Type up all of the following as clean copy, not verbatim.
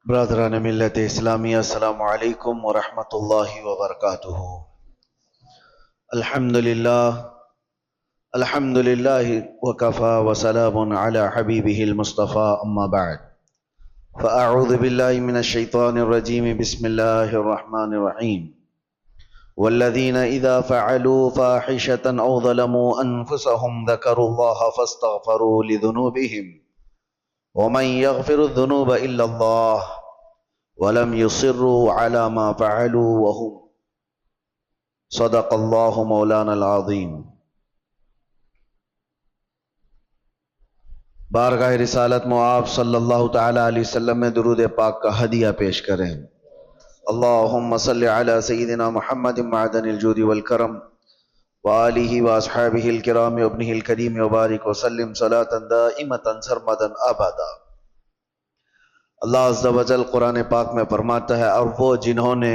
برادران ملت اسلامیہ، السلام علیکم ورحمۃ اللہ وبرکاتہ۔ الحمدللہ وکفا وسلام علی حبیبہ المصطفى، اما بعد فاعوذ باللہ من الشیطان الرجیم، بسم اللہ الرحمن الرحیم۔ والذین اذا فعلوا فاحشة او ظلموا انفسهم ذکروا اللہ فاستغفروا لذنوبہم ومن يغفر الذنوب الا اللہ ولم يصروا على ما فعلوا وهم صدق اللہ مولانا العظیم۔ بارگاہ رسالت میں آپ صلی اللہ تعالی علیہ وسلم میں درود پاک کا ہدیہ پیش کریں۔ اللہم صلی علی سیدنا محمد معدن الجود والکرم وآلہ واصحابہ الکرام وابنہ الکریم وبارک وسلم صلاۃ دائمۃ سرمدا ابدا۔ اللہ عز و جل قرآن پاک میں فرماتا ہے، اور وہ جنہوں نے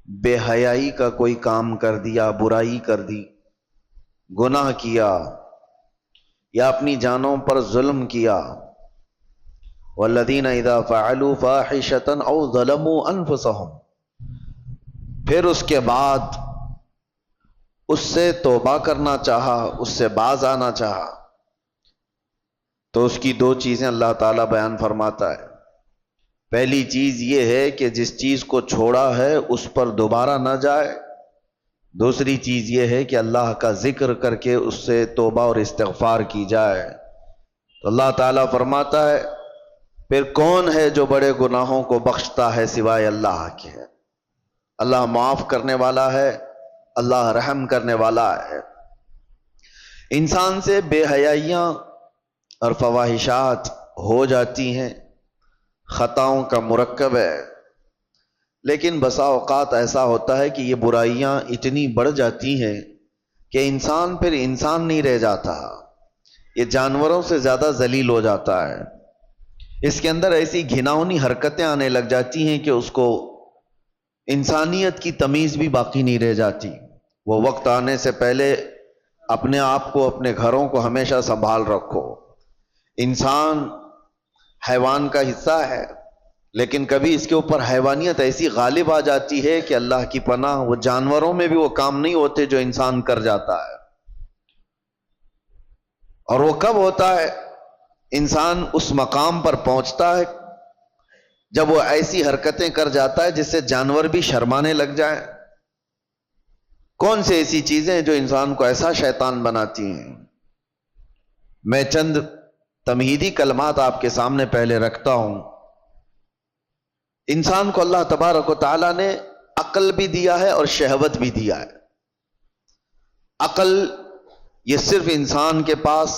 بے حیائی کا کوئی کام کر دیا، برائی کر دی، گناہ کیا یا اپنی جانوں پر ظلم کیا، والذین اذا فعلوا فاحشة او ظلموا انفسهم، پھر اس کے بعد اس سے توبہ کرنا چاہا، اس سے باز آنا چاہا، تو اس کی دو چیزیں اللہ تعالیٰ بیان فرماتا ہے۔ پہلی چیز یہ ہے کہ جس چیز کو چھوڑا ہے اس پر دوبارہ نہ جائے۔ دوسری چیز یہ ہے کہ اللہ کا ذکر کر کے اس سے توبہ اور استغفار کی جائے۔ تو اللہ تعالیٰ فرماتا ہے، پھر کون ہے جو بڑے گناہوں کو بخشتا ہے سوائے اللہ کے؟ اللہ معاف کرنے والا ہے، اللہ رحم کرنے والا ہے۔ انسان سے بے حیائیاں اور فواحشات ہو جاتی ہیں، خطاؤں کا مرکب ہے، لیکن بسا اوقات ایسا ہوتا ہے کہ یہ برائیاں اتنی بڑھ جاتی ہیں کہ انسان پھر انسان نہیں رہ جاتا، یہ جانوروں سے زیادہ ذلیل ہو جاتا ہے۔ اس کے اندر ایسی گھناؤنی حرکتیں آنے لگ جاتی ہیں کہ اس کو انسانیت کی تمیز بھی باقی نہیں رہ جاتی۔ وہ وقت آنے سے پہلے اپنے آپ کو، اپنے گھروں کو ہمیشہ سنبھال رکھو۔ انسان حیوان کا حصہ ہے، لیکن کبھی اس کے اوپر حیوانیت ایسی غالب آ جاتی ہے کہ اللہ کی پناہ، وہ جانوروں میں بھی وہ کام نہیں ہوتے جو انسان کر جاتا ہے۔ اور وہ کب ہوتا ہے؟ انسان اس مقام پر پہنچتا ہے جب وہ ایسی حرکتیں کر جاتا ہے جس سے جانور بھی شرمانے لگ جائیں۔ کون سی ایسی چیزیں جو انسان کو ایسا شیطان بناتی ہیں؟ میں چند تمہیدی کلمات آپ کے سامنے پہلے رکھتا ہوں۔ انسان کو اللہ تبارک و تعالیٰ نے عقل بھی دیا ہے اور شہوت بھی دیا ہے۔ عقل یہ صرف انسان کے پاس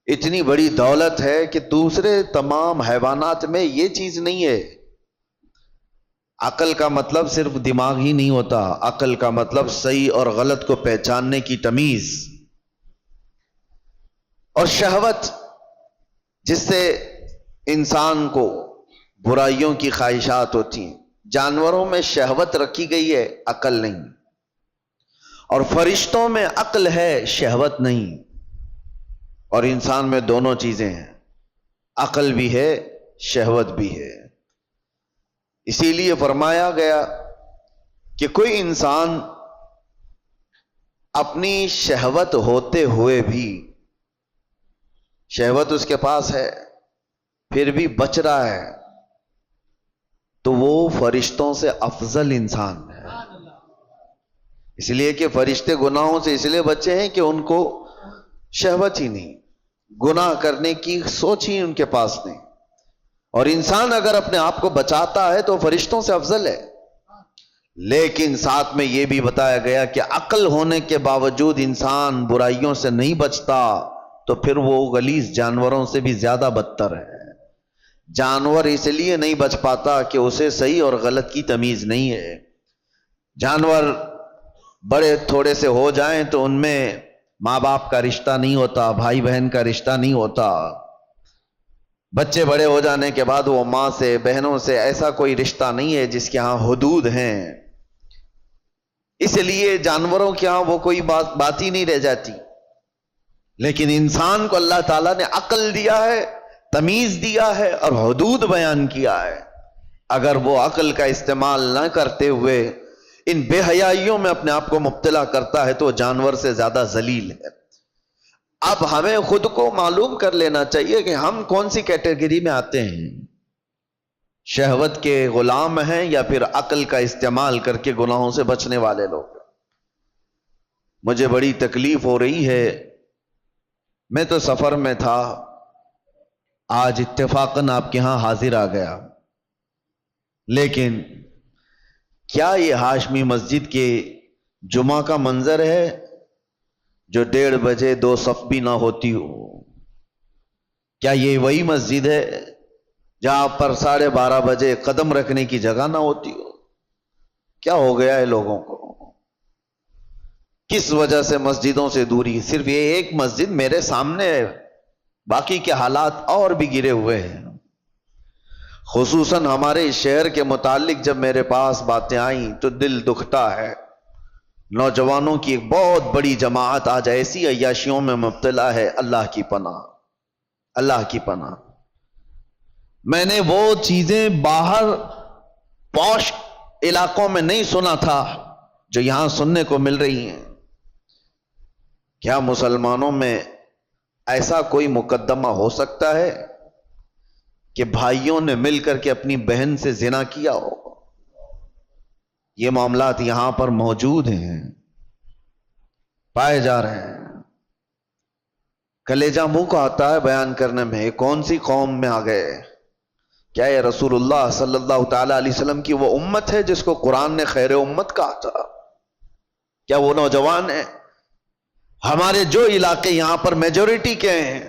اتنی بڑی دولت ہے کہ دوسرے تمام حیوانات میں یہ چیز نہیں ہے۔ عقل کا مطلب صرف دماغ ہی نہیں ہوتا، عقل کا مطلب صحیح اور غلط کو پہچاننے کی تمیز، اور شہوت جس سے انسان کو برائیوں کی خواہشات ہوتی ہیں۔ جانوروں میں شہوت رکھی گئی ہے، عقل نہیں، اور فرشتوں میں عقل ہے، شہوت نہیں، اور انسان میں دونوں چیزیں ہیں، عقل بھی ہے، شہوت بھی ہے۔ اسی لیے فرمایا گیا کہ کوئی انسان اپنی شہوت ہوتے ہوئے بھی، شہوت اس کے پاس ہے پھر بھی بچ رہا ہے، تو وہ فرشتوں سے افضل انسان ہے۔ اس لیے کہ فرشتے گناہوں سے اس لیے بچے ہیں کہ ان کو شہوت ہی نہیں، گناہ کرنے کی سوچ ہی ان کے پاس نہیں۔ اور انسان اگر اپنے آپ کو بچاتا ہے تو فرشتوں سے افضل ہے۔ لیکن ساتھ میں یہ بھی بتایا گیا کہ عقل ہونے کے باوجود انسان برائیوں سے نہیں بچتا تو پھر وہ غلیظ جانوروں سے بھی زیادہ بدتر ہے۔ جانور اس لیے نہیں بچ پاتا کہ اسے صحیح اور غلط کی تمیز نہیں ہے۔ جانور بڑے تھوڑے سے ہو جائیں تو ان میں ماں باپ کا رشتہ نہیں ہوتا، بھائی بہن کا رشتہ نہیں ہوتا۔ بچے بڑے ہو جانے کے بعد وہ ماں سے، بہنوں سے ایسا کوئی رشتہ نہیں ہے جس کے ہاں حدود ہیں۔ اس لیے جانوروں کے ہاں وہ کوئی بات ہی نہیں رہ جاتی۔ لیکن انسان کو اللہ تعالیٰ نے عقل دیا ہے تمیز دیا ہے اور حدود بیان کیا ہے. اگر وہ عقل کا استعمال نہ کرتے ہوئے ان بے حیائیوں میں اپنے آپ کو مبتلا کرتا ہے تو وہ جانور سے زیادہ ذلیل ہے. اب ہمیں خود کو معلوم کر لینا چاہیے کہ ہم کون سی کیٹیگری میں آتے ہیں. شہوت کے غلام ہیں یا پھر عقل کا استعمال کر کے گناہوں سے بچنے والے لوگ. مجھے بڑی تکلیف ہو رہی ہے. میں تو سفر میں تھا, آج اتفاقاً آپ کے ہاں حاضر آ گیا, لیکن کیا یہ ہاشمی مسجد کے جمعہ کا منظر ہے جو 1:30 بجے 2 صف بھی نہ ہوتی ہو؟ کیا یہ وہی مسجد ہے جہاں پر 12:30 بجے قدم رکھنے کی جگہ نہ ہوتی ہو؟ کیا ہو گیا ہے لوگوں کو؟ کس وجہ سے مسجدوں سے دوری؟ صرف یہ ایک مسجد میرے سامنے ہے, باقی کے حالات اور بھی گرے ہوئے ہیں. خصوصاً ہمارے شہر کے متعلق جب میرے پاس باتیں آئیں تو دل دکھتا ہے. نوجوانوں کی ایک بہت بڑی جماعت آج ایسی عیاشیوں میں مبتلا ہے. اللہ کی پناہ, اللہ کی پناہ. میں نے وہ چیزیں باہر پوش علاقوں میں نہیں سنا تھا جو یہاں سننے کو مل رہی ہیں. کیا مسلمانوں میں ایسا کوئی مقدمہ ہو سکتا ہے کہ بھائیوں نے مل کر کے اپنی بہن سے زنا کیا ہو؟ یہ معاملات یہاں پر موجود ہیں, پائے جا رہے ہیں. کلیجہ منہ کو آتا ہے بیان کرنے میں. کون سی قوم میں آ گئے؟ کیا یہ رسول اللہ صلی اللہ تعالی علیہ وسلم کی وہ امت ہے جس کو قرآن نے خیر امت کہا تھا؟ کیا وہ نوجوان ہیں؟ ہمارے جو علاقے یہاں پر میجورٹی کے ہیں,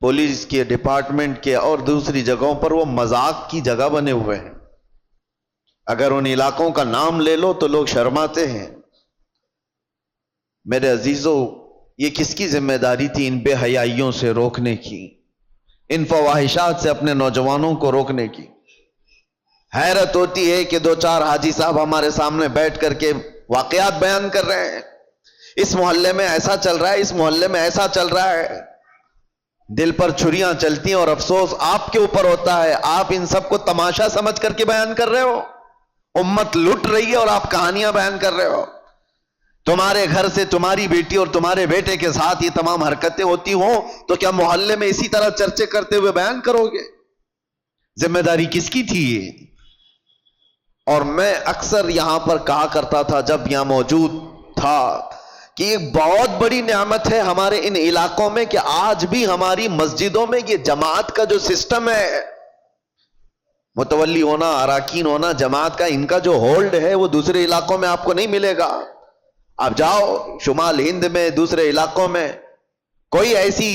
پولیس کے ڈپارٹمنٹ کے اور دوسری جگہوں پر وہ مذاق کی جگہ بنے ہوئے ہیں. اگر ان علاقوں کا نام لے لو تو لوگ شرماتے ہیں. میرے عزیزو, یہ کس کی ذمہ داری تھی ان بے حیائیوں سے روکنے کی, ان فواہشات سے اپنے نوجوانوں کو روکنے کی؟ حیرت ہوتی ہے کہ 2-4 حاجی صاحب ہمارے سامنے بیٹھ کر کے واقعات بیان کر رہے ہیں. اس محلے میں ایسا چل رہا ہے, اس محلے میں ایسا چل رہا ہے. دل پر چھریاں چلتی ہیں اور افسوس آپ کے اوپر ہوتا ہے. آپ ان سب کو تماشا سمجھ کر کے بیان کر رہے ہو. امت لٹ رہی ہے اور آپ کہانیاں بیان کر رہے ہو. تمہارے گھر سے تمہاری بیٹی اور تمہارے بیٹے کے ساتھ یہ تمام حرکتیں ہوتی ہوں تو کیا محلے میں اسی طرح چرچے کرتے ہوئے بیان کرو گے؟ ذمہ داری کس کی تھی یہ؟ اور میں اکثر یہاں پر کہا کرتا تھا جب یہاں موجود تھا کہ ایک بہت بڑی نعمت ہے ہمارے ان علاقوں میں کہ آج بھی ہماری مسجدوں میں یہ جماعت کا جو سسٹم ہے, متولی ہونا, اراکین ہونا, جماعت کا ان کا جو ہولڈ ہے وہ دوسرے علاقوں میں آپ کو نہیں ملے گا. آپ جاؤ شمال ہند میں, دوسرے علاقوں میں, کوئی ایسی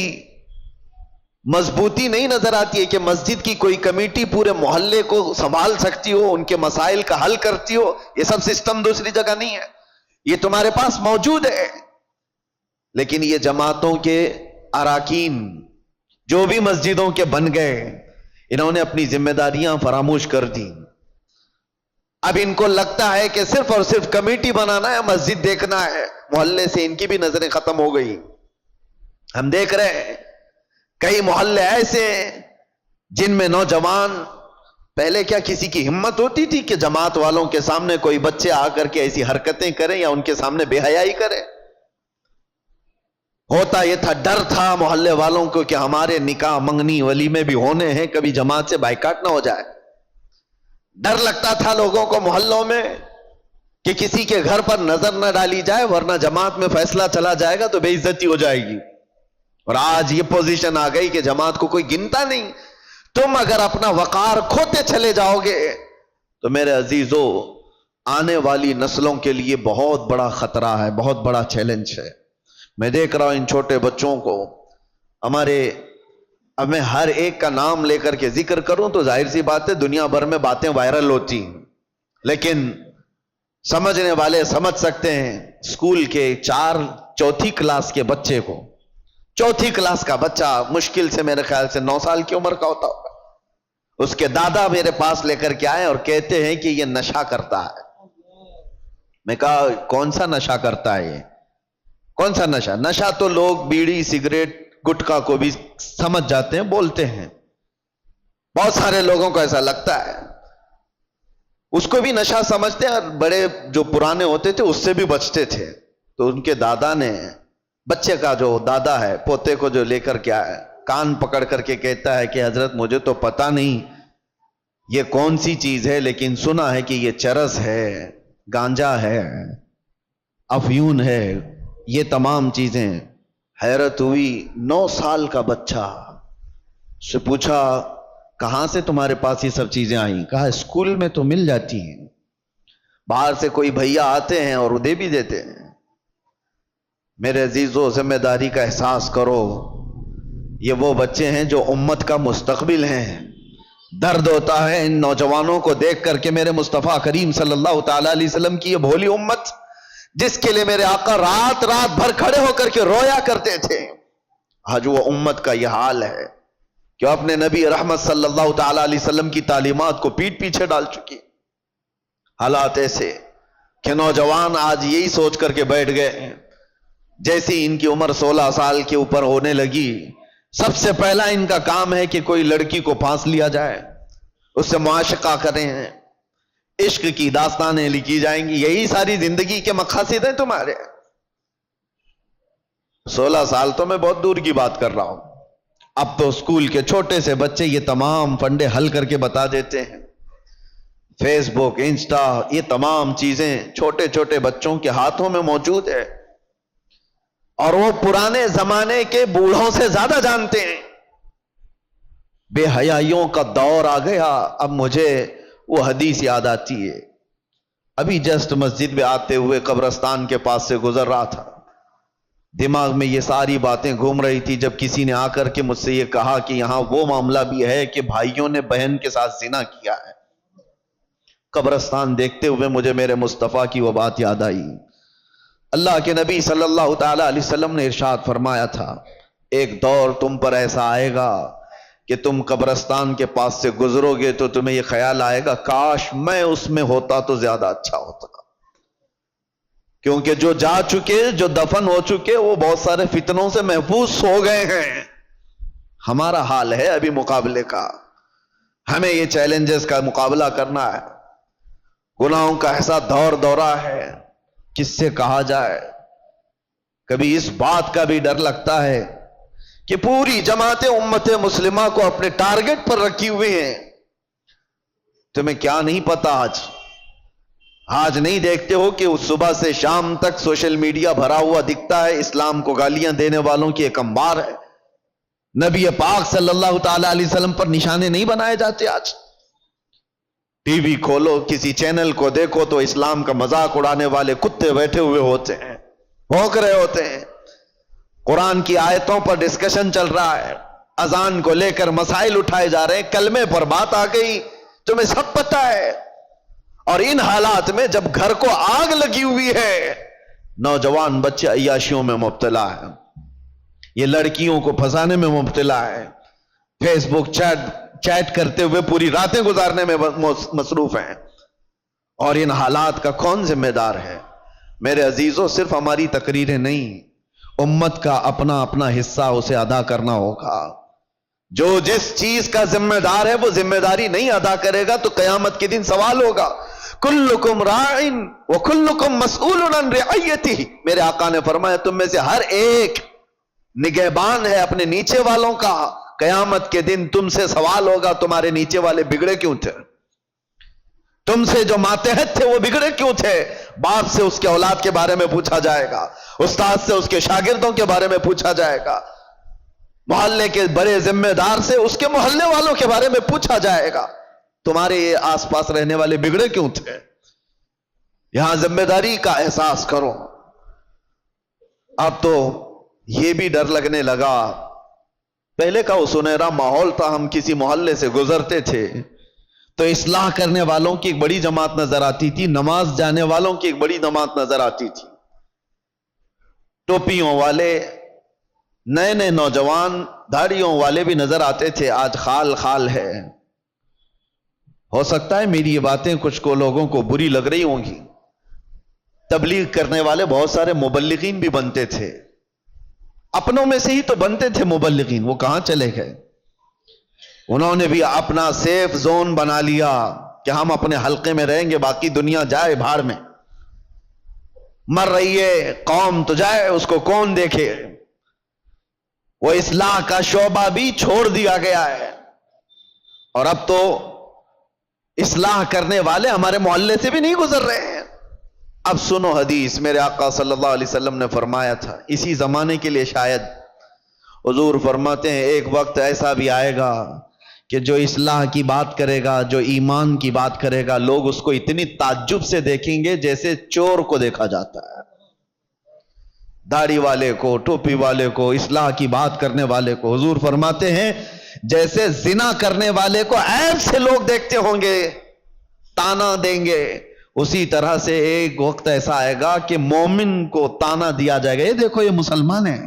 مضبوطی نہیں نظر آتی ہے کہ مسجد کی کوئی کمیٹی پورے محلے کو سنبھال سکتی ہو, ان کے مسائل کا حل کرتی ہو. یہ سب سسٹم دوسری جگہ نہیں ہے, یہ تمہارے پاس موجود ہے. لیکن یہ جماعتوں کے اراکین جو بھی مسجدوں کے بن گئے, انہوں نے اپنی ذمہ داریاں فراموش کر دی. اب ان کو لگتا ہے کہ صرف اور صرف کمیٹی بنانا ہے, مسجد دیکھنا ہے. محلے سے ان کی بھی نظریں ختم ہو گئی. ہم دیکھ رہے ہیں کئی محلے ایسے جن میں نوجوان, پہلے کیا کسی کی ہمت ہوتی تھی کہ جماعت والوں کے سامنے کوئی بچے آ کر کے ایسی حرکتیں کریں یا ان کے سامنے بے حیائی کریں؟ ہوتا یہ تھا, ڈر تھا محلے والوں کو کہ ہمارے نکاح منگنی ولیمے بھی ہونے ہیں, کبھی جماعت سے بائیکاٹ نہ ہو جائے. ڈر لگتا تھا لوگوں کو محلوں میں کہ کسی کے گھر پر نظر نہ ڈالی جائے ورنہ جماعت میں فیصلہ چلا جائے گا تو بے عزتی ہو جائے گی. اور آج یہ پوزیشن آ گئی کہ جماعت کو کوئی گنتا نہیں. تم اگر اپنا وقار کھوتے چلے جاؤ گے تو میرے عزیزو آنے والی نسلوں کے لیے بہت بڑا خطرہ ہے, بہت بڑا چیلنج ہے. میں دیکھ رہا ہوں ان چھوٹے بچوں کو ہمارے, اب میں ہر ایک کا نام لے کر کے ذکر کروں تو ظاہر سی بات ہے دنیا بھر میں باتیں وائرل ہوتی ہیں, لیکن سمجھنے والے سمجھ سکتے ہیں. اسکول کے 4 کلاس کے بچے کو, 4 کلاس کا بچہ مشکل سے میرے خیال سے 9 سال کی عمر کا ہوتا ہوگا, اس کے دادا میرے پاس لے کر کے آئے اور کہتے ہیں کہ یہ نشہ کرتا ہے. میں کہا کون سا نشہ کرتا ہے یہ؟ کون سا نشہ؟ نشہ تو لوگ بیڑی سگریٹ گٹکا کو بھی سمجھ جاتے ہیں، بولتے ہیں. بہت سارے لوگوں کو ایسا لگتا ہے، اس کو بھی نشہ سمجھتے ہیں، اور بڑے جو پرانے ہوتے تھے اس سے بھی بچتے تھے. تو ان کے دادا نے، بچے کا جو دادا ہے پوتے کو جو لے کر کے آیا، کان پکڑ کر کے کہتا ہے کہ حضرت مجھے تو پتہ نہیں یہ کون سی چیز ہے، لیکن سنا ہے کہ یہ چرس ہے، گانجا ہے، افیون ہے، یہ تمام چیزیں. حیرت ہوئی. 9 سال کا بچہ. سے پوچھا کہاں سے تمہارے پاس یہ سب چیزیں آئیں؟ کہا اسکول میں تو مل جاتی ہیں، باہر سے کوئی بھیا آتے ہیں اور دے بھی دیتے ہیں. میرے عزیزو، ذمہ داری کا احساس کرو. یہ وہ بچے ہیں جو امت کا مستقبل ہیں. درد ہوتا ہے ان نوجوانوں کو دیکھ کر کے میرے مصطفیٰ کریم صلی اللہ تعالی علیہ وسلم کی یہ بھولی امت، جس کے لیے میرے آقا رات رات بھر کھڑے ہو کر کے رویا کرتے تھے، آج وہ امت کا یہ حال ہے کہ اپنے نبی رحمت صلی اللہ تعالی علیہ وسلم کی تعلیمات کو پیٹ پیچھے ڈال چکی. حالات ایسے کہ نوجوان آج یہی سوچ کر کے بیٹھ گئے، جیسی ان کی عمر 16 سال کے اوپر ہونے لگی، سب سے پہلا ان کا کام ہے کہ کوئی لڑکی کو پھانس لیا جائے، اس سے معاشقہ کریں، عشق کی داستانیں لکھی جائیں گی. یہی ساری زندگی کے مقاصد ہیں تمہارے. 16 سال تو میں بہت دور کی بات کر رہا ہوں، اب تو اسکول کے چھوٹے سے بچے یہ تمام فنڈے حل کر کے بتا دیتے ہیں. فیس بک، انسٹا، یہ تمام چیزیں چھوٹے چھوٹے بچوں کے ہاتھوں میں موجود ہے، اور وہ پرانے زمانے کے بوڑھوں سے زیادہ جانتے ہیں. بے حیائیوں کا دور آ گیا. اب مجھے وہ حدیث یاد آتی ہے، ابھی جسٹ مسجد میں آتے ہوئے قبرستان کے پاس سے گزر رہا تھا، دماغ میں یہ ساری باتیں گھوم رہی تھی، جب کسی نے آ کر کے مجھ سے یہ کہا کہ یہاں وہ معاملہ بھی ہے کہ بھائیوں نے بہن کے ساتھ زنا کیا ہے. قبرستان دیکھتے ہوئے مجھے میرے مصطفیٰ کی وہ بات یاد آئی. اللہ کے نبی صلی اللہ تعالی علیہ وسلم نے ارشاد فرمایا تھا، ایک دور تم پر ایسا آئے گا کہ تم قبرستان کے پاس سے گزرو گے تو تمہیں یہ خیال آئے گا کاش میں اس میں ہوتا تو زیادہ اچھا ہوتا. کیونکہ جو جا چکے، جو دفن ہو چکے، وہ بہت سارے فتنوں سے محفوظ ہو گئے ہیں. ہمارا حال ہے ابھی مقابلے کا. ہمیں یہ چیلنجز کا مقابلہ کرنا ہے. گناہوں کا ایسا دور دورہ ہے، کس سے کہا جائے. کبھی اس بات کا بھی ڈر لگتا ہے کہ پوری جماعت امت مسلمہ کو اپنے ٹارگٹ پر رکھی ہوئی ہیں. تمہیں کیا نہیں پتا، آج نہیں دیکھتے ہو کہ اس صبح سے شام تک سوشل میڈیا بھرا ہوا دکھتا ہے، اسلام کو گالیاں دینے والوں کی ایک انبار ہے. نبی پاک صلی اللہ تعالی علیہ وسلم پر نشانے نہیں بنائے جاتے. آج ٹی وی کھولو، کسی چینل کو دیکھو تو اسلام کا مذاق اڑانے والے کتے بیٹھے ہوئے ہوتے ہیں، بھونک رہے ہوتے ہیں. قرآن کی آیتوں پر ڈسکشن چل رہا ہے، اذان کو لے کر مسائل اٹھائے جا رہے ہیں، کلمے پر بات آ گئی، تمہیں سب پتہ ہے. اور ان حالات میں جب گھر کو آگ لگی ہوئی ہے، نوجوان بچے عیاشیوں میں مبتلا ہے، یہ لڑکیوں کو پھنسانے میں مبتلا ہے، فیس بک چیٹ کرتے ہوئے پوری راتیں گزارنے میں مصروف ہیں. اور ان حالات کا کون ذمہ دار ہے؟ میرے عزیزوں، صرف ہماری تقریریں نہیں، امت کا اپنا اپنا حصہ اسے ادا کرنا ہوگا. جو جس چیز کا ذمہ دار ہے وہ ذمہ داری نہیں ادا کرے گا تو قیامت کے دن سوال ہوگا. کلکم راعن وکلکم مسئول عن رعیتہ. میرے آقا نے فرمایا تم میں سے ہر ایک نگہبان ہے اپنے نیچے والوں کا. قیامت کے دن تم سے سوال ہوگا تمہارے نیچے والے بگڑے کیوں تھے، تم سے جو ماتحت تھے وہ بگڑے کیوں تھے. باپ سے اس کے اولاد کے بارے میں پوچھا جائے گا، استاد سے اس کے شاگردوں کے بارے میں پوچھا جائے گا، محلے کے بڑے ذمہ دار سے اس کے محلے والوں کے بارے میں پوچھا جائے گا تمہارے آس پاس رہنے والے بگڑے کیوں تھے. یہاں ذمہ داری کا احساس کرو. اب تو یہ بھی ڈر لگنے لگا، پہلے کا وہ سنہرا ماحول تھا، ہم کسی محلے سے گزرتے تھے تو اصلاح کرنے والوں کی ایک بڑی جماعت نظر آتی تھی، نماز جانے والوں کی ایک بڑی جماعت نظر آتی تھی، ٹوپیوں والے، نئے نئے نوجوان داڑھیوں والے بھی نظر آتے تھے. آج خال خال ہے. ہو سکتا ہے میری یہ باتیں کچھ کو لوگوں کو بری لگ رہی ہوں گی. تبلیغ کرنے والے بہت سارے مبلغین بھی بنتے تھے، اپنوں میں سے ہی تو بنتے تھے مبلغین، وہ کہاں چلے گئے؟ انہوں نے بھی اپنا سیف زون بنا لیا کہ ہم اپنے حلقے میں رہیں گے، باقی دنیا جائے بھاڑ میں، مر رہی ہے قوم تو جائے، اس کو کون دیکھے۔ وہ اصلاح کا شعبہ بھی چھوڑ دیا گیا ہے، اور اب تو اصلاح کرنے والے ہمارے محلے سے بھی نہیں گزر رہے ہیں۔ اب سنو حدیث، میرے آقا صلی اللہ علیہ وسلم نے فرمایا تھا، اسی زمانے کے لیے شاید، حضور فرماتے ہیں ایک وقت ایسا بھی آئے گا کہ جو اصلاح کی بات کرے گا، جو ایمان کی بات کرے گا، لوگ اس کو اتنی تعجب سے دیکھیں گے جیسے چور کو دیکھا جاتا ہے۔ داڑھی والے کو، ٹوپی والے کو، اصلاح کی بات کرنے والے کو، حضور فرماتے ہیں جیسے زنا کرنے والے کو عیب سے لوگ دیکھتے ہوں گے، تانا دیں گے، اسی طرح سے ایک وقت ایسا آئے گا کہ مومن کو تانا دیا جائے گا، یہ دیکھو یہ مسلمان ہے،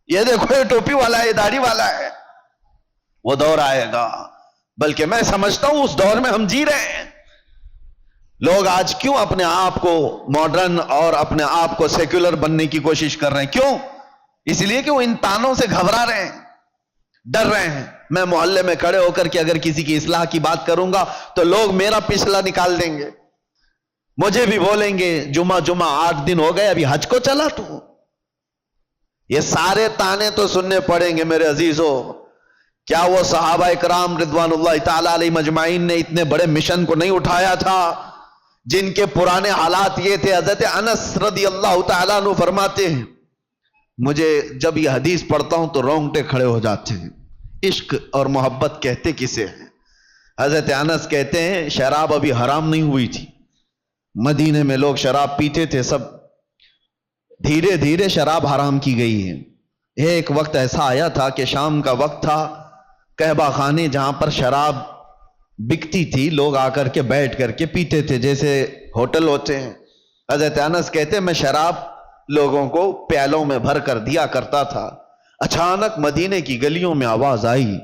یہ دیکھو یہ ٹوپی والا ہے، یہ داڑھی والا ہے۔ وہ دور آئے گا، بلکہ میں سمجھتا ہوں اس دور میں ہم جی رہے ہیں۔ لوگ آج کیوں اپنے آپ کو ماڈرن اور اپنے آپ کو سیکولر بننے کی کوشش کر رہے ہیں؟ کیوں؟ اس لیے کہ وہ ان تانوں سے گھبرا رہے ہیں، ڈر رہے ہیں۔ میں محلے میں کھڑے ہو کر کے اگر کسی کی اصلاح کی بات کروں گا تو لوگ میرا پچھلا نکال دیں گے، مجھے بھی بولیں گے جمعہ 8 دن ہو گئے ابھی حج کو چلا تو۔ یہ سارے تانے تو سننے پڑیں گے میرے عزیزوں۔ کیا وہ صحابہ کرام رضوان اللہ تعالی علیہ مجمعین نے اتنے بڑے مشن کو نہیں اٹھایا تھا جن کے پرانے حالات یہ تھے؟ حضرت انس رضی اللہ تعالیٰ عنہ فرماتے ہیں مجھے جب یہ حدیث پڑھتا ہوں تو رونگٹے کھڑے ہو جاتے ہیں۔ عشق اور محبت کہتے کسے ہیں؟ حضرت انس کہتے ہیں شراب ابھی حرام نہیں ہوئی تھی، مدینے میں لوگ شراب پیتے تھے، سب دھیرے دھیرے شراب حرام کی گئی ہے۔ ایک وقت ایسا آیا تھا کہ شام کا وقت تھا، قہبہ خانے جہاں پر شراب بکتی تھی لوگ آ کر کے بیٹھ کر کے پیتے تھے جیسے ہوٹل ہوتے ہیں۔ حضرت انس کہتے ہیں میں شراب لوگوں کو پیالوں میں بھر کر دیا کرتا تھا۔ اچانک مدینے کی گلیوں میں آواز آئی،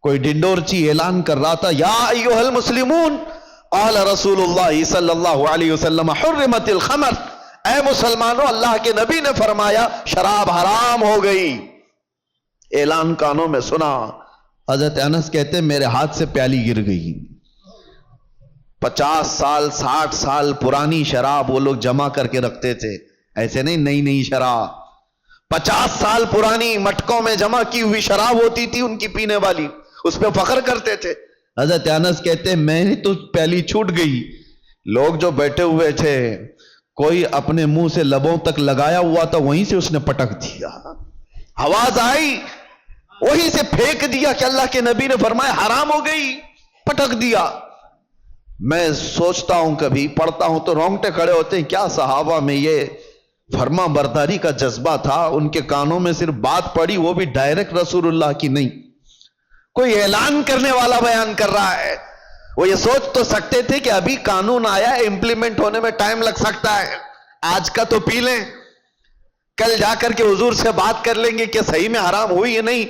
کوئی ڈنڈورچی اعلان کر رہا تھا یا ایھا المسلمون قال رسول اللہ صلی اللہ علیہ وسلم حرمت الخمر، اے مسلمانوں اللہ کے نبی نے فرمایا شراب حرام ہو گئی۔ اعلان کانوں میں سنا، حضرت انس کہتے ہیں میرے ہاتھ سے پیالی گر گئی۔ 50 سال 60 سال پرانی شراب وہ لوگ جمع کر کے رکھتے تھے، ایسے نہیں نئی نئی شراب، 50 سال پرانی مٹکوں میں جمع کی ہوئی شراب ہوتی تھی ان کی پینے والی، اس پہ فخر کرتے تھے۔ حضرت انس کہتے ہیں میں نے تو پیالی چھوٹ گئی، لوگ جو بیٹھے ہوئے تھے کوئی اپنے منہ سے لبوں تک لگایا ہوا تھا وہیں سے اس نے پٹک دیا، آواز آئی وہیں سے پھینک دیا کہ اللہ کے نبی نے فرمایا حرام ہو گئی، پٹک دیا۔ میں سوچتا ہوں کبھی پڑھتا ہوں تو رونگٹے کھڑے ہوتے ہیں، کیا صحابہ میں یہ فرما برداری کا جذبہ تھا؟ ان کے کانوں میں صرف بات پڑی، وہ بھی ڈائریکٹ رسول اللہ کی نہیں، کوئی اعلان کرنے والا بیان کر رہا ہے۔ وہ یہ سوچ تو سکتے تھے کہ ابھی قانون آیا ہے، امپلیمنٹ ہونے میں ٹائم لگ سکتا ہے، آج کا تو پی لیں، کل جا کر کے حضور سے بات کر لیں گے کہ صحیح میں حرام ہوئی یا نہیں،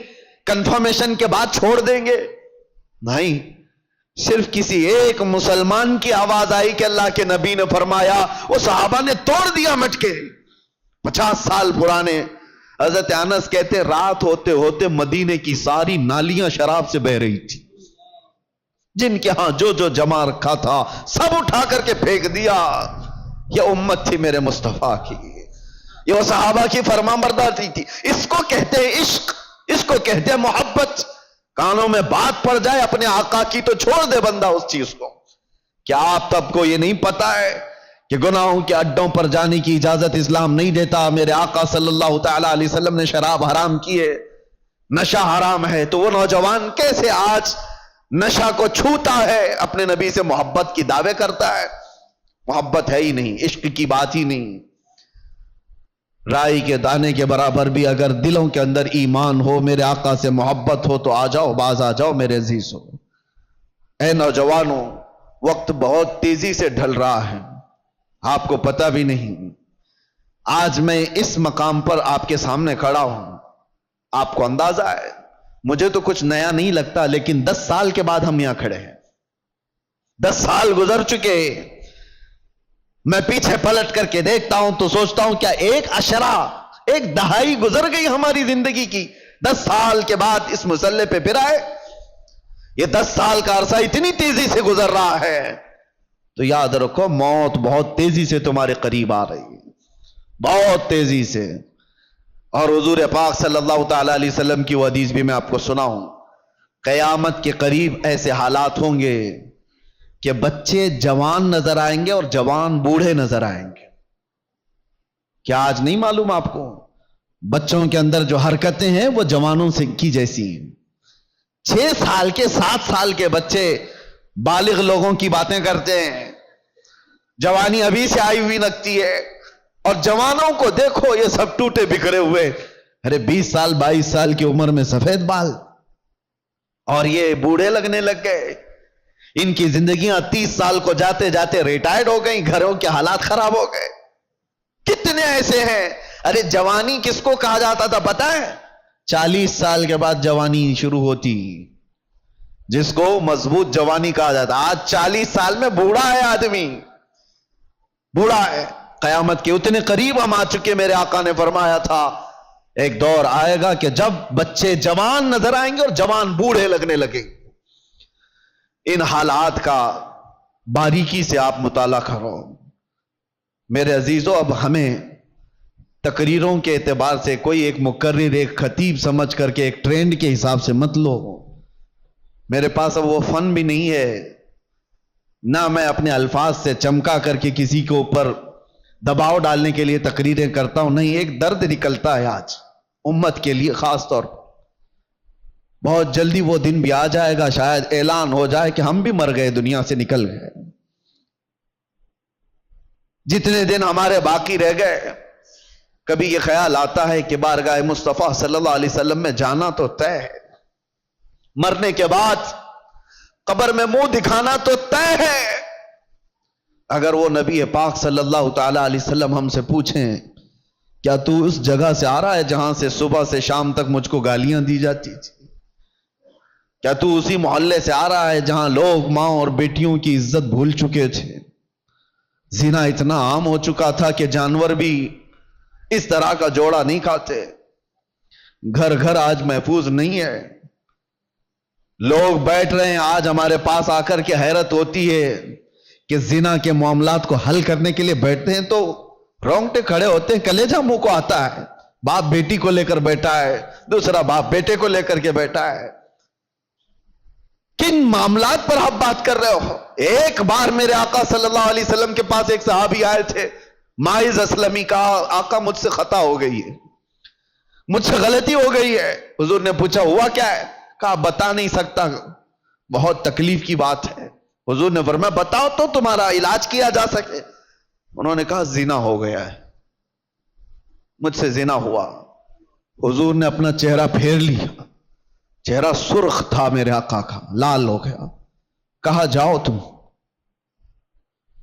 کنفرمیشن کے بعد چھوڑ دیں گے۔ نہیں، صرف کسی ایک مسلمان کی آواز آئی کہ اللہ کے نبی نے فرمایا، وہ صحابہ نے توڑ دیا مٹکے، 50 سال پرانے۔ حضرت انس کہتے رات ہوتے ہوتے مدینے کی ساری نالیاں شراب سے بہ رہی تھی، جن کے ہاں جو جو جمع رکھا تھا سب اٹھا کر کے پھینک دیا۔ یہ امت تھی میرے مصطفیٰ کی، یہ وہ صحابہ کی فرمانبرداری تھی۔ اس کو کہتے ہیں عشق، اس کو کہتے ہیں محبت۔ کانوں میں بات پڑ جائے اپنے آقا کی تو چھوڑ دے بندہ اس چیز کو۔ کیا آپ تب کو یہ نہیں پتا ہے کہ گناہوں کے اڈوں پر جانے کی اجازت اسلام نہیں دیتا؟ میرے آقا صلی اللہ تعالی علیہ وسلم نے شراب حرام کی ہے، نشہ حرام ہے، تو وہ نوجوان کیسے آج نشہ کو چھوتا ہے، اپنے نبی سے محبت کی دعوے کرتا ہے؟ محبت ہے ہی نہیں، عشق کی بات ہی نہیں۔ رائی کے دانے کے برابر بھی اگر دلوں کے اندر ایمان ہو، میرے آقا سے محبت ہو تو آ جاؤ، باز آ جاؤ میرے عزیز ہو۔ اے نوجوانوں، وقت بہت تیزی سے ڈھل رہا ہے، آپ کو پتہ بھی نہیں۔ آج میں اس مقام پر آپ کے سامنے کھڑا ہوں، آپ کو اندازہ ہے مجھے تو کچھ نیا نہیں لگتا، لیکن 10 سال کے بعد ہم یہاں کھڑے ہیں، 10 سال گزر چکے۔ میں پیچھے پلٹ کر کے دیکھتا ہوں تو سوچتا ہوں کیا ایک عشرہ ایک دہائی گزر گئی ہماری زندگی کی، 10 سال کے بعد اس مسئلے پہ پھر آئے. یہ 10 سال کا عرصہ اتنی تیزی سے گزر رہا ہے تو یاد رکھو موت بہت تیزی سے تمہارے قریب آ رہی ہے، بہت تیزی سے. اور حضور پاک صلی اللہ تعالی علیہ وسلم کی وہ حدیث بھی میں آپ کو سناؤں، قیامت کے قریب ایسے حالات ہوں گے کہ بچے جوان نظر آئیں گے اور جوان بوڑھے نظر آئیں گے. کیا آج نہیں معلوم آپ کو؟ بچوں کے اندر جو حرکتیں ہیں وہ جوانوں سے کی جیسی ہیں. 6 سال کے 7 سال کے بچے بالغ لوگوں کی باتیں کرتے ہیں، جوانی ابھی سے آئی ہوئی لگتی ہے. اور جوانوں کو دیکھو یہ سب ٹوٹے بکھرے ہوئے، ارے 20 سال 22 سال کی عمر میں سفید بال، اور یہ بوڑھے لگنے لگ گئے. ان کی زندگیاں 30 سال کو جاتے جاتے ریٹائرڈ ہو گئیں، گھروں کے حالات خراب ہو گئے. کتنے ایسے ہیں. ارے جوانی کس کو کہا جاتا تھا پتہ ہے؟ 40 سال کے بعد جوانی شروع ہوتی، جس کو مضبوط جوانی کہا جاتا. آج 40 سال میں بوڑھا ہے آدمی، بوڑھا ہے. قیامت کے اتنے قریب ہم آ چکے. میرے آقا نے فرمایا تھا ایک دور آئے گا کہ جب بچے جوان نظر آئیں گے اور جوان بوڑھے لگنے لگیں گے. ان حالات کا باریکی سے آپ مطالعہ کرو میرے عزیزو. اب ہمیں تقریروں کے اعتبار سے کوئی ایک مقرر ایک خطیب سمجھ کر کے ایک ٹرینڈ کے حساب سے مت لو. میرے پاس اب وہ فن بھی نہیں ہے، نہ میں اپنے الفاظ سے چمکا کر کے کسی کے اوپر دباؤ ڈالنے کے لیے تقریریں کرتا ہوں. نہیں، ایک درد نکلتا ہے آج امت کے لیے خاص طور پر. بہت جلدی وہ دن بھی آ جائے گا، شاید اعلان ہو جائے کہ ہم بھی مر گئے، دنیا سے نکل گئے. جتنے دن ہمارے باقی رہ گئے کبھی یہ خیال آتا ہے کہ بارگاہ مصطفیٰ صلی اللہ علیہ وسلم میں جانا تو طے ہے، مرنے کے بعد قبر میں منہ دکھانا تو طے ہے. اگر وہ نبی پاک صلی اللہ تعالی علیہ وسلم ہم سے پوچھیں کیا تو اس جگہ سے آ رہا ہے جہاں سے صبح سے شام تک مجھ کو گالیاں دی جاتی تھی؟ کیا تو اسی محلے سے آ رہا ہے جہاں لوگ ماں اور بیٹیوں کی عزت بھول چکے تھے؟ زنا اتنا عام ہو چکا تھا کہ جانور بھی اس طرح کا جوڑا نہیں کھاتے. گھر گھر آج محفوظ نہیں ہے. لوگ بیٹھ رہے ہیں آج ہمارے پاس آ کر کے حیرت ہوتی ہے کہ زنا کے معاملات کو حل کرنے کے لیے بیٹھتے ہیں تو رونگٹے کھڑے ہوتے ہیں، کلیجہ منہ کو آتا ہے. باپ بیٹی کو لے کر بیٹھا ہے، دوسرا باپ بیٹے کو لے کر کے بیٹھا ہے. کن معاملات پر آپ بات کر رہے ہو؟ ایک بار میرے آقا صلی اللہ علیہ وسلم کے پاس ایک صحابی آئے تھے، ماعز اسلمی، کہا آقا مجھ سے خطا ہو گئی ہے، مجھ سے غلطی ہو گئی ہے. حضور نے پوچھا ہوا کیا ہے؟ کہا بتا نہیں سکتا، بہت تکلیف کی بات ہے. حضور نے فرمایا بتاؤ تو تمہارا علاج کیا جا سکے. انہوں نے کہا زنا ہو گیا ہے، مجھ سے زنا ہوا. حضور نے اپنا چہرہ پھیر لیا، چہرہ سرخ تھا میرے آقا کا، لال ہو گیا. کہا جاؤ تم.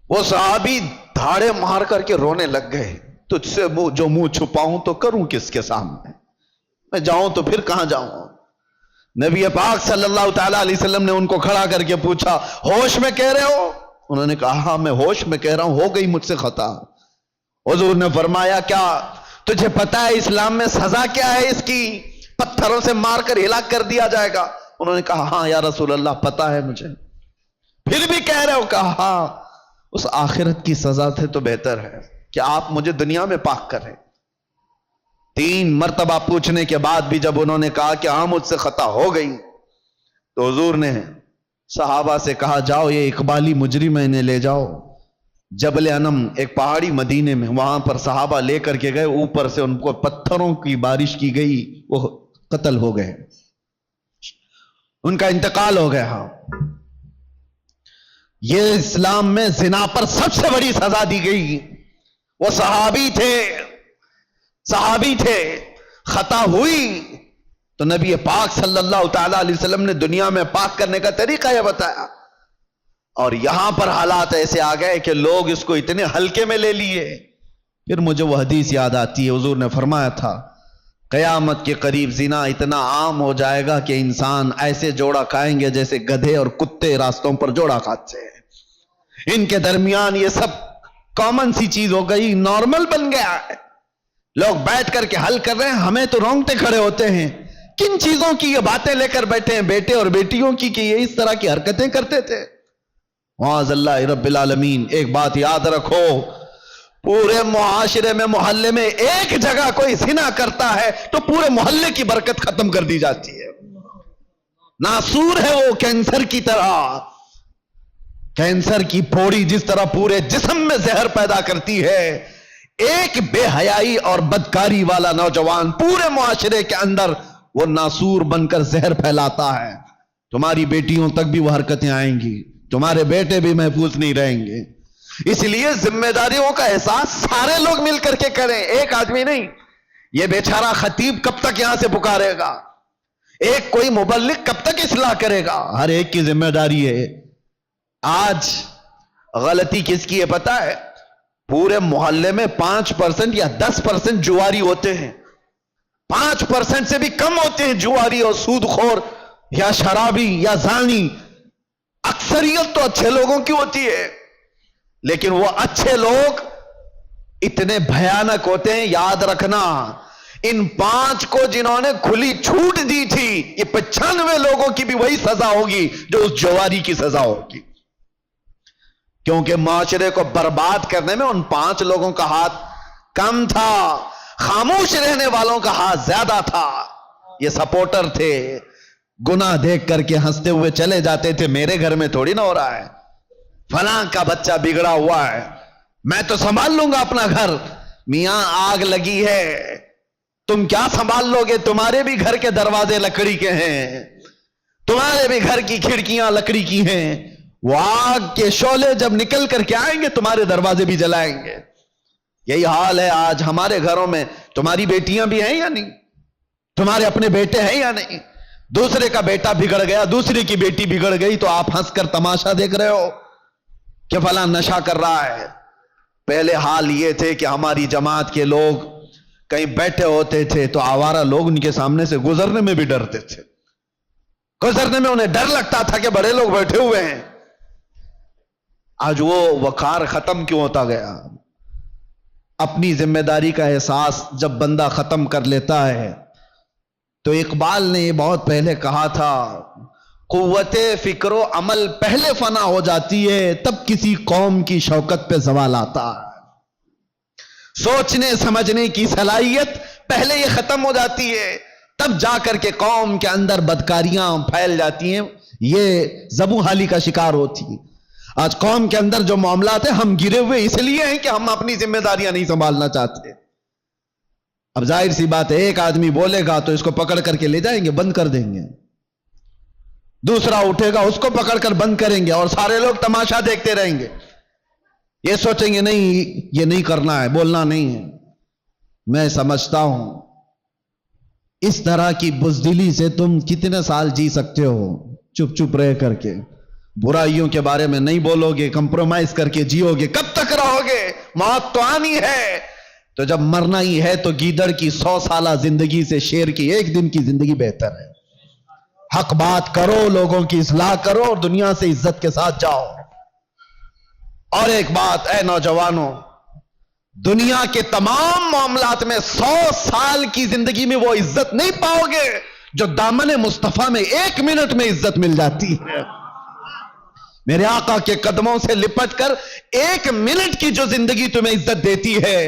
وہ صحابی دھاڑے مار کر کے رونے لگ گئے. تجھ سے جو منہ چھپاؤں تو کروں کس کے سامنے؟ میں جاؤں تو پھر کہاں جاؤں؟ نبی پاک صلی اللہ تعالی علیہ وسلم نے ان کو کھڑا کر کے پوچھا ہوش میں کہہ رہے ہو؟ انہوں نے کہا ہاں میں ہوش میں کہہ رہا ہوں، ہو گئی مجھ سے خطا. حضور نے فرمایا کیا تجھے پتا ہے اسلام میں سزا کیا ہے اس کی؟ پتھروں سے مار کر ہلاک کر دیا جائے گا. انہوں نے کہا ہاں یا رسول اللہ پتا ہے مجھے. پھر بھی کہہ رہے ہو؟ کہا ہاں، اس آخرت کی سزا سے تو بہتر ہے کہ آپ مجھے دنیا میں پاک کریں. 3 مرتبہ پوچھنے کے بعد بھی جب انہوں نے کہا کہ ہاں مجھ سے خطا ہو گئی، تو حضور نے صحابہ سے کہا جاؤ یہ اقبالی مجرم انہیں لے جاؤ جبل انم، ایک پہاڑی مدینے میں، وہاں پر صحابہ لے کر کے گئے. اوپر سے ان کو پتھروں کی بارش کی گئی، وہ قتل ہو گئے، ان کا انتقال ہو گیا. یہ اسلام میں زنا پر سب سے بڑی سزا دی گئی. وہ صحابی تھے، خطا ہوئی تو نبی پاک صلی اللہ تعالی علیہ وسلم نے دنیا میں پاک کرنے کا طریقہ یہ بتایا. اور یہاں پر حالات ایسے آ گئے کہ لوگ اس کو اتنے ہلکے میں لے لیے. پھر مجھے وہ حدیث یاد آتی ہے، حضور نے فرمایا تھا قیامت کے قریب زنا اتنا عام ہو جائے گا کہ انسان ایسے جوڑا کھائیں گے جیسے گدھے اور کتے راستوں پر جوڑا کھاتے ہیں. ان کے درمیان یہ سب کامن سی چیز ہو گئی، نارمل بن گیا ہے. لوگ بیٹھ کر کے حل کر رہے ہیں، ہمیں تو رونگٹے کھڑے ہوتے ہیں. کن چیزوں کی یہ باتیں لے کر بیٹھے ہیں بیٹے اور بیٹیوں کی کہ یہ اس طرح کی حرکتیں کرتے تھے. معاذ اللہ رب العالمین. ایک بات یاد رکھو، پورے معاشرے میں محلے میں ایک جگہ کوئی زنا کرتا ہے تو پورے محلے کی برکت ختم کر دی جاتی ہے. ناسور ہے وہ کینسر کی طرح. کینسر کی پھوڑی جس طرح پورے جسم میں زہر پیدا کرتی ہے، ایک بے حیائی اور بدکاری والا نوجوان پورے معاشرے کے اندر وہ ناسور بن کر زہر پھیلاتا ہے. تمہاری بیٹیوں تک بھی وہ حرکتیں آئیں گی، تمہارے بیٹے بھی محفوظ نہیں رہیں گے. اس لیے ذمہ داریوں کا احساس سارے لوگ مل کر کے کریں، ایک آدمی نہیں. یہ بیچارہ خطیب کب تک یہاں سے پکارے گا؟ ایک کوئی مبلغ کب تک اصلاح کرے گا؟ ہر ایک کی ذمہ داری ہے. آج غلطی کس کی ہے پتا ہے؟ پورے محلے میں 5% یا 10% جواری ہوتے ہیں. 5% سے بھی کم ہوتے ہیں جواری اور سود خور یا شرابی یا زانی. اکثریت تو اچھے لوگوں کی ہوتی ہے، لیکن وہ اچھے لوگ اتنے بھیانک ہوتے ہیں. یاد رکھنا، ان 5 کو جنہوں نے کھلی چھوٹ دی تھی، یہ 95 لوگوں کی بھی وہی سزا ہوگی جو اس جواری کی سزا ہوگی. کیونکہ معاشرے کو برباد کرنے میں ان 5 لوگوں کا ہاتھ کم تھا، خاموش رہنے والوں کا ہاتھ زیادہ تھا. یہ سپورٹر تھے، گناہ دیکھ کر کے ہنستے ہوئے چلے جاتے تھے. میرے گھر میں تھوڑی نہ ہو رہا ہے، فلاں کا بچہ بگڑا ہوا ہے، میں تو سنبھال لوں گا اپنا گھر. میاں آگ لگی ہے، تم کیا سنبھال لو گے؟ تمہارے بھی گھر کے دروازے لکڑی کے ہیں، تمہارے بھی گھر کی کھڑکیاں لکڑی کی ہیں. وہ آگ کے شعلے جب نکل کر کے آئیں گے تمہارے دروازے بھی جلائیں گے. یہی حال ہے آج ہمارے گھروں میں. تمہاری بیٹیاں بھی ہیں یا نہیں؟ تمہارے اپنے بیٹے ہیں یا نہیں؟ دوسرے کا بیٹا بگڑ گیا، دوسرے کی بیٹی بگڑ گئی تو آپ ہنس کر تماشا دیکھ رہے ہو کہ فلاں نشہ کر رہا ہے. پہلے حال یہ تھے کہ ہماری جماعت کے لوگ کہیں بیٹھے ہوتے تھے تو آوارہ لوگ ان کے سامنے سے گزرنے میں بھی ڈرتے تھے. گزرنے میں انہیں ڈر لگتا تھا کہ بڑے لوگ بیٹھے ہوئے ہیں. آج وہ وقار ختم کیوں ہوتا گیا؟ اپنی ذمہ داری کا احساس جب بندہ ختم کر لیتا ہے تو اقبال نے یہ بہت پہلے کہا تھا، قوت فکر و عمل پہلے فنا ہو جاتی ہے تب کسی قوم کی شوکت پہ زوال آتا ہے. سوچنے سمجھنے کی صلاحیت پہلے یہ ختم ہو جاتی ہے تب جا کر کے قوم کے اندر بدکاریاں پھیل جاتی ہیں، یہ زبوں حالی کا شکار ہوتی ہے. آج قوم کے اندر جو معاملات ہیں ہم گرے ہوئے اس لیے ہیں کہ ہم اپنی ذمہ داریاں نہیں سنبھالنا چاہتے. اب ظاہر سی بات ہے، ایک آدمی بولے گا تو اس کو پکڑ کر کے لے جائیں گے، بند کر دیں گے. دوسرا اٹھے گا اس کو پکڑ کر بند کریں گے اور سارے لوگ تماشا دیکھتے رہیں گے. یہ سوچیں گے نہیں یہ نہیں کرنا ہے، بولنا نہیں ہے. میں سمجھتا ہوں اس طرح کی بزدلی سے تم کتنے سال جی سکتے ہو؟ چپ چپ رہ کر کے برائیوں کے بارے میں نہیں بولو گے، کمپرومائز کر کے جیو گے، کب تک رہو گے؟ موت تو آنی ہے. تو جب مرنا ہی ہے تو گیدڑ کی 100 سالہ زندگی سے شیر کی 1 دن کی زندگی بہتر ہے. حق بات کرو، لوگوں کی اصلاح کرو اور دنیا سے عزت کے ساتھ جاؤ. اور ایک بات اے نوجوانوں، دنیا کے تمام معاملات میں 100 سال کی زندگی میں وہ عزت نہیں پاؤ گے جو دامن مصطفیٰ میں 1 منٹ میں عزت مل جاتی ہے. میرے آقا کے قدموں سے لپٹ کر 1 منٹ کی جو زندگی تمہیں عزت دیتی ہے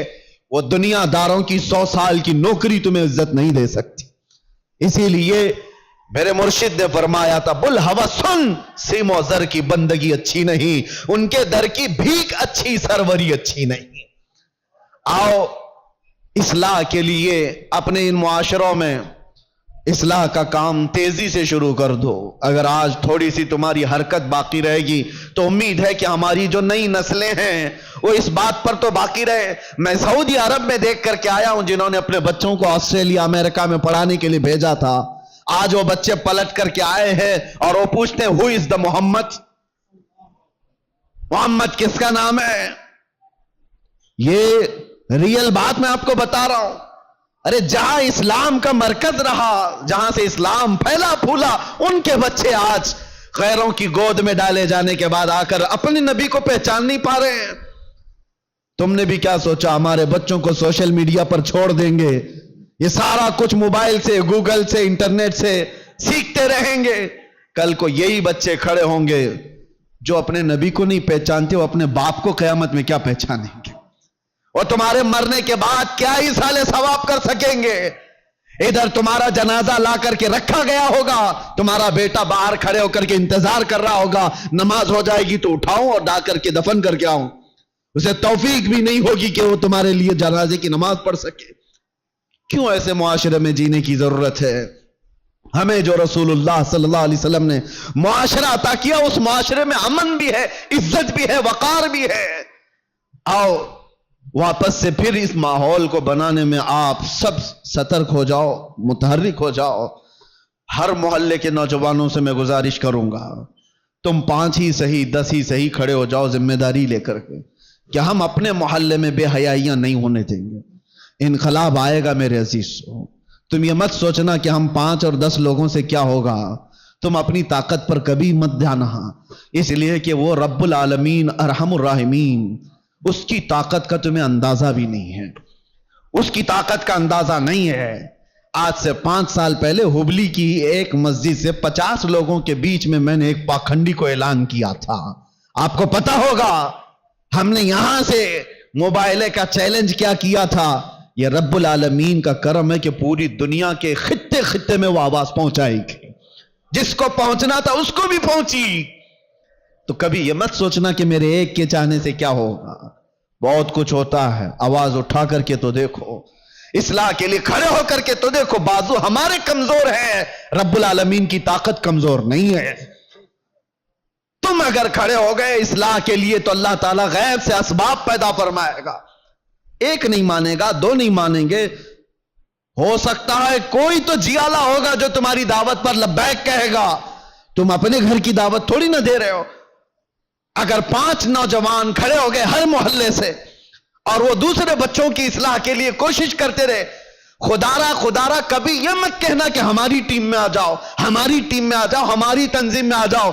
وہ دنیا داروں کی 100 سال کی نوکری تمہیں عزت نہیں دے سکتی. اسی لیے میرے مرشد نے فرمایا تھا، بل ہوا سن سیم و زر کی بندگی اچھی نہیں، ان کے در کی بھیک اچھی سروری اچھی نہیں. آؤ اصلاح کے لیے اپنے ان معاشروں میں اصلاح کا کام تیزی سے شروع کر دو. اگر آج تھوڑی سی تمہاری حرکت باقی رہے گی تو امید ہے کہ ہماری جو نئی نسلیں ہیں وہ اس بات پر تو باقی رہے. میں سعودی عرب میں دیکھ کر کے آیا ہوں جنہوں نے اپنے بچوں کو آسٹریلیا امریکہ میں پڑھانے کے لیے بھیجا تھا. آج وہ بچے پلٹ کر کے آئے ہیں اور وہ پوچھتے ہیں ہو از دا محمد؟ محمد کس کا نام ہے؟ یہ ریئل بات میں آپ کو بتا رہا ہوں. ارے جہاں اسلام کا مرکز رہا، جہاں سے اسلام پھیلا پھولا، ان کے بچے آج غیروں کی گود میں ڈالے جانے کے بعد آ کر اپنے نبی کو پہچان نہیں پا رہے ہیں. تم نے بھی کیا سوچا ہمارے بچوں کو سوشل میڈیا پر چھوڑ دیں گے، یہ سارا کچھ موبائل سے، گوگل سے، انٹرنیٹ سے سیکھتے رہیں گے؟ کل کو یہی بچے کھڑے ہوں گے جو اپنے نبی کو نہیں پہچانتے، وہ اپنے باپ کو قیامت میں کیا پہچانیں گے؟ اور تمہارے مرنے کے بعد کیا ایصال ثواب کر سکیں گے؟ ادھر تمہارا جنازہ لا کر کے رکھا گیا ہوگا، تمہارا بیٹا باہر کھڑے ہو کر کے انتظار کر رہا ہوگا، نماز ہو جائے گی تو اٹھاؤں اور ڈا کر کے دفن کر کے آؤں، اسے توفیق بھی نہیں ہوگی کہ وہ تمہارے لیے جنازے کی نماز پڑھ سکے۔ کیوں ایسے معاشرے میں جینے کی ضرورت ہے؟ ہمیں جو رسول اللہ صلی اللہ علیہ وسلم نے معاشرہ عطا کیا، اس معاشرے میں امن بھی ہے، عزت بھی ہے، وقار بھی ہے۔ آؤ واپس سے پھر اس ماحول کو بنانے میں آپ سب سترک ہو جاؤ، متحرک ہو جاؤ۔ ہر محلے کے نوجوانوں سے میں گزارش کروں گا، تم 5 ہی صحیح 10 ہی صحیح کھڑے ہو جاؤ ذمہ داری لے کر کے کہ ہم اپنے محلے میں بے حیائیاں نہیں ہونے دیں گے۔ انقلاب آئے گا میرے عزیزو۔ تم یہ مت سوچنا کہ ہم 5 اور 10 لوگوں سے کیا ہوگا، تم اپنی طاقت پر کبھی مت جانا، اس لیے کہ وہ رب العالمین ارحم الراحمین، اس کی طاقت کا تمہیں اندازہ بھی نہیں ہے، اس کی طاقت کا اندازہ نہیں ہے۔ آج سے 5 سال پہلے ہبلی کی ایک مسجد سے 50 لوگوں کے بیچ میں نے ایک پاکھنڈی کو اعلان کیا تھا، آپ کو پتا ہوگا۔ ہم نے یہاں سے موبائلے کا چیلنج کیا کیا تھا؟ یہ رب العالمین کا کرم ہے کہ پوری دنیا کے خطے خطے میں وہ آواز پہنچائے گی، جس کو پہنچنا تھا اس کو بھی پہنچی۔ تو کبھی یہ مت سوچنا کہ میرے ایک کے چاہنے سے کیا ہوگا، بہت کچھ ہوتا ہے۔ آواز اٹھا کر کے تو دیکھو، اصلاح کے لیے کھڑے ہو کر کے تو دیکھو۔ بازو ہمارے کمزور ہیں، رب العالمین کی طاقت کمزور نہیں ہے۔ تم اگر کھڑے ہو گئے اصلاح کے لیے تو اللہ تعالیٰ غیب سے اسباب پیدا فرمائے گا۔ ایک نہیں مانے گا، 2 نہیں مانیں گے، ہو سکتا ہے کوئی تو جیالا ہوگا جو تمہاری دعوت پر لبیک کہے گا۔ تم اپنے گھر کی دعوت تھوڑی نہ دے رہے ہو۔ اگر 5 نوجوان کھڑے ہو گئے ہر محلے سے اور وہ دوسرے بچوں کی اصلاح کے لیے کوشش کرتے رہے، خدارا کبھی یہ مت کہنا کہ ہماری ٹیم میں آ جاؤ، ہماری ٹیم میں آ جاؤ، ہماری تنظیم میں آ جاؤ۔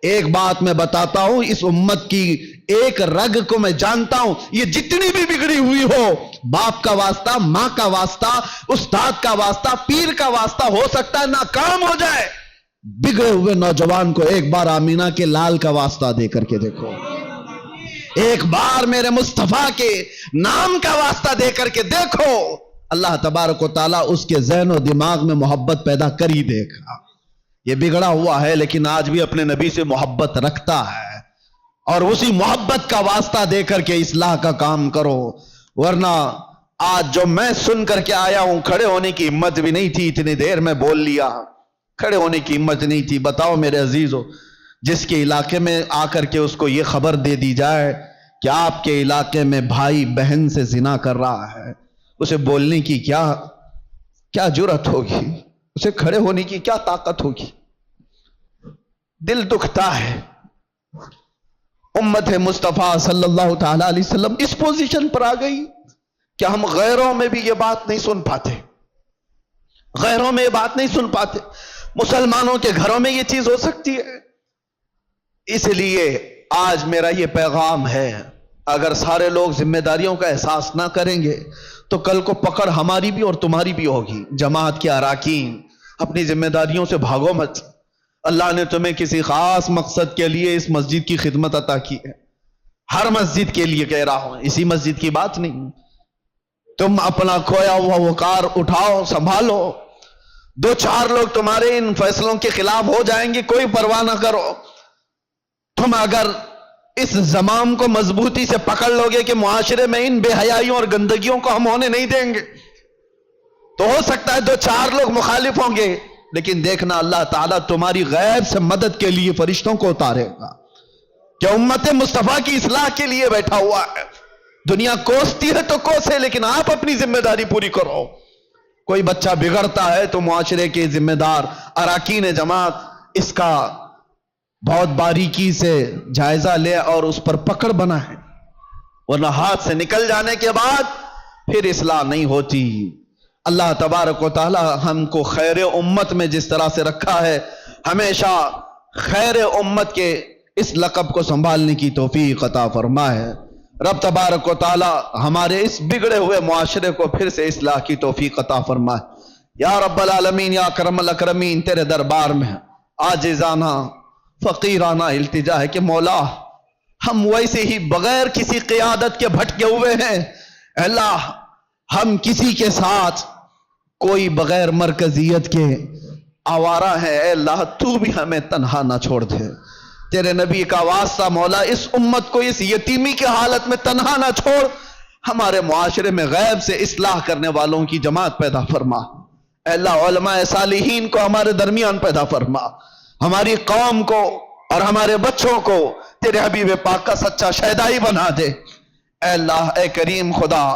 ایک بات میں بتاتا ہوں، اس امت کی ایک رگ کو میں جانتا ہوں، یہ جتنی بھی بگڑی ہوئی ہو، باپ کا واسطہ، ماں کا واسطہ، استاد کا واسطہ، پیر کا واسطہ، ہو سکتا ہے ناکام ہو جائے۔ بگڑے ہوئے نوجوان کو ایک بار آمینہ کے لال کا واسطہ دے کر کے دیکھو، ایک بار میرے مصطفیٰ کے نام کا واسطہ دے کر کے دیکھو، اللہ تبارک و تعالیٰ اس کے ذہن و دماغ میں محبت پیدا کر ہی دے گا۔ یہ بگڑا ہوا ہے لیکن آج بھی اپنے نبی سے محبت رکھتا ہے، اور اسی محبت کا واسطہ دے کر کے اصلاح کا کام کرو۔ ورنہ آج جو میں سن کر کے آیا ہوں، کھڑے ہونے کی ہمت بھی نہیں تھی، اتنی دیر میں بول لیا، کھڑے ہونے کی ہمت نہیں تھی۔ بتاؤ میرے عزیزو، جس کے علاقے میں آ کر کے اس کو یہ خبر دے دی جائے کہ آپ کے علاقے میں بھائی بہن سے زنا کر رہا ہے، اسے بولنے کی کیا جرأت ہوگی، اسے کھڑے ہونے کی کیا طاقت ہوگی؟ دل دکھتا ہے۔ امت مصطفیٰ صلی اللہ تعالی علیہ وسلم اس پوزیشن پر آ گئی کہ ہم غیروں میں بھی یہ بات نہیں سن پاتے، غیروں میں یہ بات نہیں سن پاتے۔ مسلمانوں کے گھروں میں یہ چیز ہو سکتی ہے۔ اس لیے آج میرا یہ پیغام ہے، اگر سارے لوگ ذمہ داریوں کا احساس نہ کریں گے تو کل کو پکڑ ہماری بھی اور تمہاری بھی ہوگی۔ جماعت کے اراکین، اپنی ذمہ داریوں سے بھاگو مت۔ اللہ نے تمہیں کسی خاص مقصد کے لیے اس مسجد کی خدمت عطا کی ہے، ہر مسجد کے لیے کہہ رہا ہوں، اسی مسجد کی بات نہیں۔ تم اپنا کھویا ہوا وقار اٹھاؤ، سنبھالو۔ 2-4 لوگ تمہارے ان فیصلوں کے خلاف ہو جائیں گے، کوئی پرواہ نہ کرو۔ تم اگر اس زمام کو مضبوطی سے پکڑ لو گے کہ معاشرے میں ان بے حیائیوں اور گندگیوں کو ہم ہونے نہیں دیں گے، تو ہو سکتا ہے 2-4 لوگ مخالف ہوں گے، لیکن دیکھنا اللہ تعالیٰ تمہاری غیب سے مدد کے لیے فرشتوں کو اتارے گا کہ امت مصطفیٰ کی اصلاح کے لیے بیٹھا ہوا ہے۔ دنیا کوستی ہے تو کوسے، لیکن آپ اپنی ذمہ داری پوری کرو۔ کوئی بچہ بگڑتا ہے تو معاشرے کے ذمہ دار اراکین جماعت اس کا بہت باریکی سے جائزہ لے اور اس پر پکڑ بنا ہے، ورنہ ہاتھ سے نکل جانے کے بعد پھر اصلاح نہیں ہوتی۔ اللہ تبارک و تعالی ہم کو خیر امت میں جس طرح سے رکھا ہے، ہمیشہ خیر امت کے اس لقب کو سنبھالنے کی توفیق عطا فرمائے۔ رب تبارک و تعالی ہمارے اس بگڑے ہوئے معاشرے کو پھر سے اصلاح کی توفیق عطا فرمائے۔ یا رب العالمین، یا اکرم الاکرمین، تیرے دربار میں عاجزانہ فقیرانہ التجا ہے کہ مولا ہم ویسے ہی بغیر کسی قیادت کے بھٹکے ہوئے ہیں۔ اے اللہ ہم کسی کے ساتھ کوئی بغیر مرکزیت کے آوارہ ہے، اے اللہ تو بھی ہمیں تنہا نہ چھوڑ دے۔ تیرے نبی کا واسطہ مولا اس امت کو اس یتیمی کی حالت میں تنہا نہ چھوڑ، ہمارے معاشرے میں غیب سے اصلاح کرنے والوں کی جماعت پیدا فرما۔ اے اللہ علماء صالحین کو ہمارے درمیان پیدا فرما، ہماری قوم کو اور ہمارے بچوں کو تیرے حبیب پاک کا سچا شہدائی بنا دے۔ اے اللہ اے کریم خدا،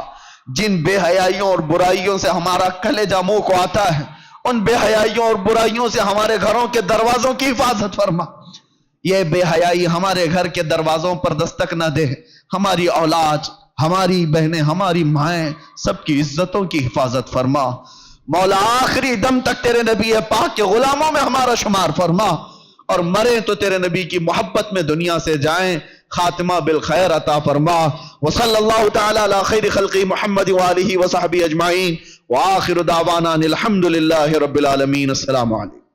جن بے حیائیوں اور برائیوں سے ہمارا کلیجہ منہ کو آتا ہے، ان بے حیائیوں اور برائیوں سے ہمارے گھروں کے دروازوں کی حفاظت فرما۔ یہ بے حیائی ہمارے گھر کے دروازوں پر دستک نہ دے، ہماری اولاد، ہماری بہنیں، ہماری مائیں، سب کی عزتوں کی حفاظت فرما۔ مولا آخری دم تک تیرے نبی پاک کے غلاموں میں ہمارا شمار فرما، اور مرے تو تیرے نبی کی محبت میں دنیا سے جائیں، خاتمہ بالخیر عطا فرما۔ وصلی اللہ تعالی علی خیر خلقی محمد وآلہ وصحبہ اجمعین، وآخر دعوانا الحمدللہ رب العالمین۔ السلام علیکم۔